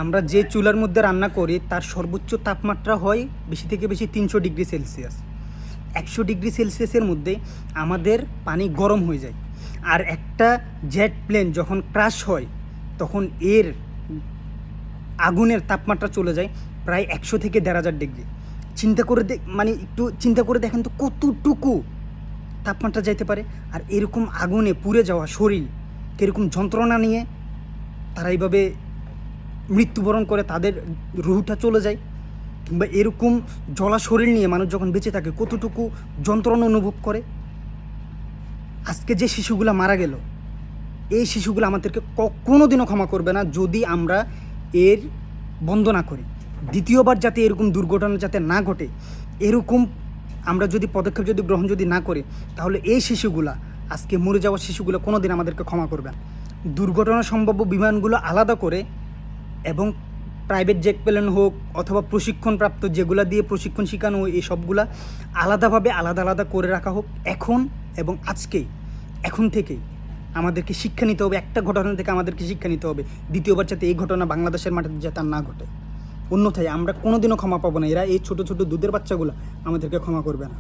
আমরা যে চুলার মধ্যে রান্না করি তার সর্বোচ্চ তাপমাত্রা হয় বেশি থেকে বেশি 300 ডিগ্রি সেলসিয়াস। 100 ডিগ্রি সেলসিয়াসের মধ্যে আমাদের পানি গরম হয়ে যায়। আর একটা জেট প্লেন যখন ক্র্যাশ হয় তখন এর আগুনের তাপমাত্রা চলে যায় প্রায় 100 থেকে 1500 ডিগ্রি। চিন্তা করে মানে একটু চিন্তা করে দেখেন তো কতটুকু তাপমাত্রা যাইতে পারে। আর এরকম আগুনে পুড়ে যাওয়া শরীর কীরকম যন্ত্রণা নিয়ে তারা এইভাবে মৃত্যুবরণ করে, তাদের রুহটা চলে যায়। কিংবা এরকম জ্বলা শরীর নিয়ে মানুষ যখন বেঁচে থাকে কতটুকু যন্ত্রণা অনুভব করে। আজকে যে শিশুগুলো মারা গেল, এই শিশুগুলো আমাদেরকে কোনো দিনও ক্ষমা করবে না যদি আমরা এর বন্ধ না করি। দ্বিতীয়বার যাতে এরকম দুর্ঘটনা যাতে না ঘটে, এরকম আমরা যদি পদক্ষেপ গ্রহণ না করি, তাহলে এই শিশুগুলা, আজকে মরে যাওয়া শিশুগুলো কোনো দিন আমাদেরকে ক্ষমা করবে না। দুর্ঘটনা সম্ভাব্য বিমানগুলো আলাদা করে এবং প্রাইভেট জেট প্লেন হোক অথবা প্রশিক্ষণপ্রাপ্ত যেগুলা দিয়ে প্রশিক্ষণ শেখানো হয়, এই সবগুলা আলাদাভাবে আলাদা করে রাখা হোক এখন এবং আজকেই, এখন থেকেই আমাদেরকে শিক্ষা নিতে হবে। একটা ঘটনা থেকে আমাদেরকে শিক্ষা নিতে হবে, দ্বিতীয়বার যাতে এই ঘটনা বাংলাদেশের মাঠে যাতে আর না ঘটে। অন্যথায় আমরা কোনোদিনও ক্ষমা পাবো না। এরা এই ছোটো ছোটো দুধের বাচ্চাগুলো আমাদেরকে ক্ষমা করবে না।